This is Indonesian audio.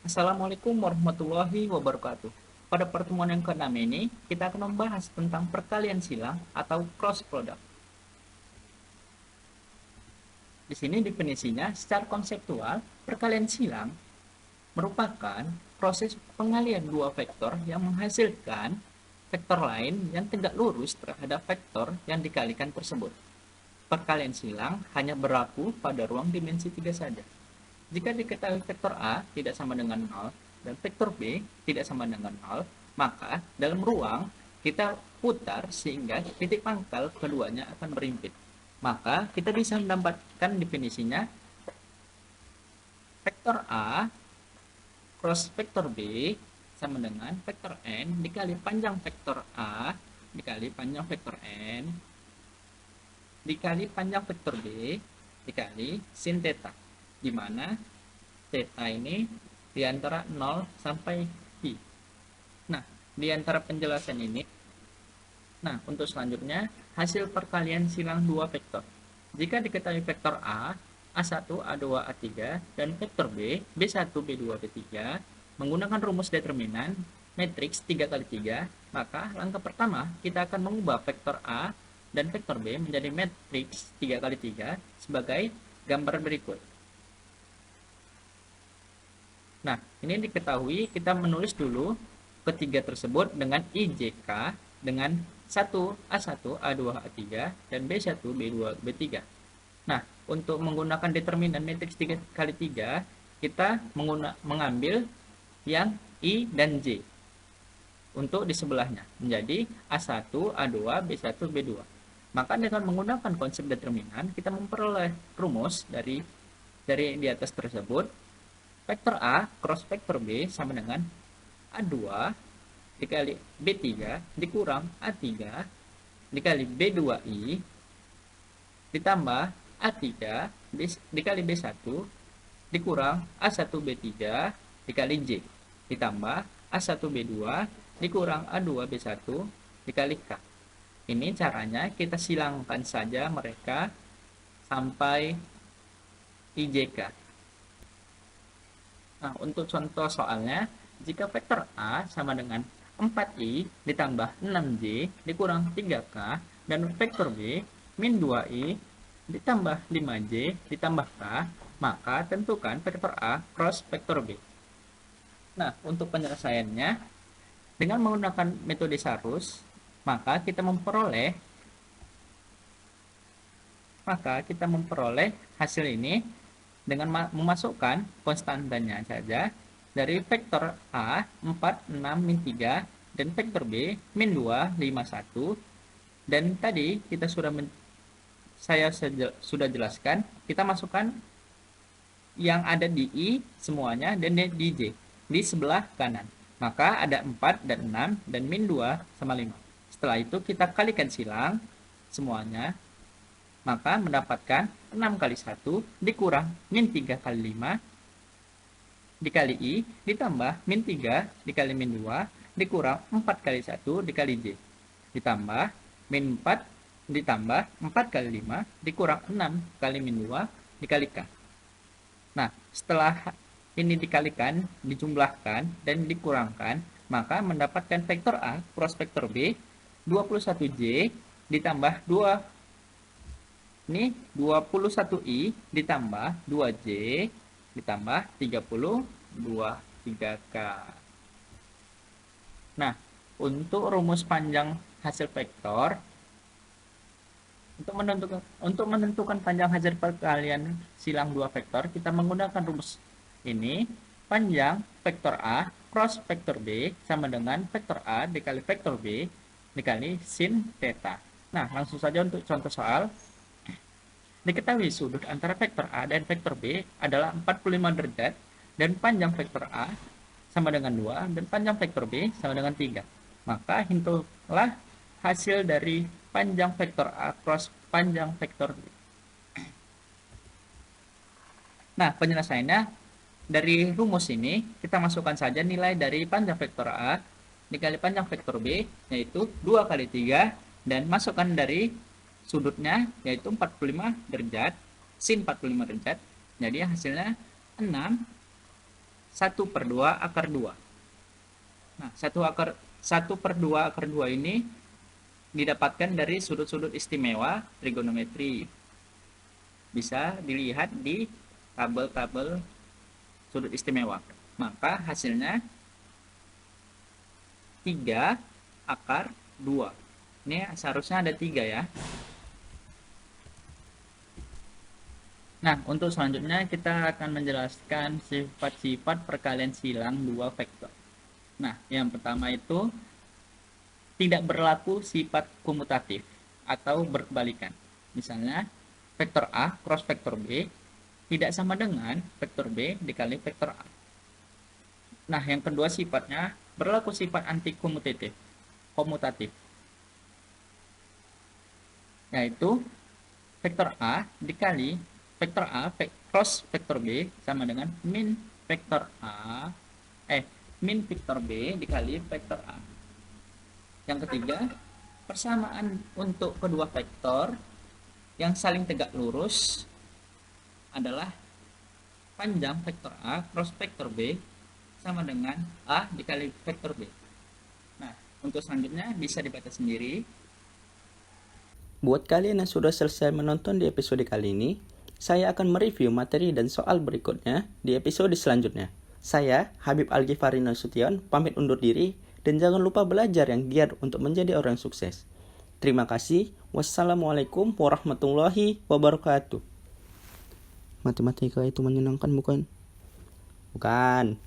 Assalamualaikum warahmatullahi wabarakatuh. Pada pertemuan yang ke-6 ini, kita akan membahas tentang perkalian silang atau cross product. Di sini definisinya, secara konseptual, perkalian silang merupakan proses pengalian dua vektor yang menghasilkan vektor lain yang tegak lurus terhadap vektor yang dikalikan tersebut. Perkalian silang hanya berlaku pada ruang dimensi 3 saja. Jika diketahui vektor A tidak sama dengan 0 dan vektor B tidak sama dengan 0, maka dalam ruang kita putar sehingga titik pangkal keduanya akan berimpit. Maka kita bisa mendapatkan definisinya vektor A cross vektor B sama dengan vektor N dikali panjang vektor A dikali panjang vektor N dikali panjang vektor B dikali sin theta, di mana theta ini di antara 0 sampai pi. Nah, di antara penjelasan ini, untuk selanjutnya, hasil perkalian silang dua vektor. Jika diketahui vektor A, A1, A2, A3, dan vektor B, B1, B2, B3, menggunakan rumus determinan matriks 3 kali 3, maka langkah pertama kita akan mengubah vektor A dan vektor B menjadi matriks 3 kali 3 sebagai gambar berikut. Nah, ini diketahui kita menulis dulu ketiga tersebut dengan IJK dengan 1 A1, A2, A3, dan B1, B2, B3. Nah, untuk menggunakan determinan matriks 3 kali 3, kita mengambil yang I dan J untuk di sebelahnya, menjadi A1, A2, B1, B2. Maka dengan menggunakan konsep determinan, kita memperoleh rumus dari di atas tersebut. Vektor A cross vektor B sama dengan A2 dikali B3 dikurang A3 dikali B2I ditambah A3 dikali B1 dikurang A1B3 dikali J ditambah A1B2 dikurang A2B1 dikali K. Ini caranya kita silangkan saja mereka sampai IJK. Nah, untuk contoh soalnya, jika vektor A sama dengan 4i ditambah 6j dikurang 3k dan vektor B min 2i ditambah 5j ditambah k, maka tentukan vektor A cross vektor B. Nah, untuk penyelesaiannya, dengan menggunakan metode Sarus, maka kita memperoleh hasil ini dengan memasukkan konstantanya saja dari vektor A 4, 6, min 3 dan vektor B min 2, 5, 1, dan tadi saya sudah jelaskan, kita masukkan yang ada di I semuanya dan di J di sebelah kanan, maka ada 4 dan 6 dan min 2 sama 5. Setelah itu kita kalikan silang semuanya, maka mendapatkan 6 kali 1 dikurang min 3 kali 5 dikali I ditambah min 3 dikali min 2 dikurang 4 kali 1 dikali J ditambah min 4 ditambah 4 kali 5 dikurang 6 kali min 2 dikali K. Nah, setelah ini dikalikan, dijumlahkan, dan dikurangkan, maka mendapatkan vektor A cross vektor B 21J ditambah 21i ditambah 2j ditambah 3k. Nah, untuk rumus panjang hasil vektor, untuk menentukan panjang hasil perkalian silang dua vektor, kita menggunakan rumus ini. Panjang vektor A cross vektor B sama dengan vektor A dikali vektor B dikali sin theta. Nah, langsung saja untuk contoh soal. Diketahui sudut antara vektor A dan vektor B adalah 45 derajat dan panjang vektor A sama dengan 2 dan panjang vektor B sama dengan 3. Maka hitunglah hasil dari panjang vektor A cross panjang vektor B. Nah, penyelesaiannya dari rumus ini kita masukkan saja nilai dari panjang vektor A dikali panjang vektor B, yaitu 2 kali 3, dan masukkan dari sudutnya yaitu 45 derajat sin 45 derajat, jadi hasilnya 6 1/2 akar 2. Nah, 1/2 akar 2 ini didapatkan dari sudut-sudut istimewa trigonometri. Bisa dilihat di tabel-tabel sudut istimewa. Maka hasilnya 3 akar 2. Ini seharusnya ada 3 ya. Nah, untuk selanjutnya kita akan menjelaskan sifat-sifat perkalian silang dua vektor. Nah, yang pertama itu tidak berlaku sifat komutatif atau berkebalikan. Misalnya, vektor A cross vektor B tidak sama dengan vektor B dikali vektor A. Nah, yang kedua sifatnya berlaku sifat anti komutatif, yaitu vektor A dikali vektor A cross vektor B sama dengan min vektor B dikali vektor A. Yang ketiga, persamaan untuk kedua vektor yang saling tegak lurus adalah panjang vektor A cross vektor B sama dengan A dikali vektor B. Nah, untuk selanjutnya bisa dibaca sendiri. Buat kalian yang sudah selesai menonton di episode kali ini, saya akan mereview materi dan soal berikutnya di episode selanjutnya. Saya, Habib Alghifari Nasution, pamit undur diri, dan jangan lupa belajar yang giat untuk menjadi orang sukses. Terima kasih. Wassalamualaikum warahmatullahi wabarakatuh. Matematika itu menyenangkan bukan? Bukan.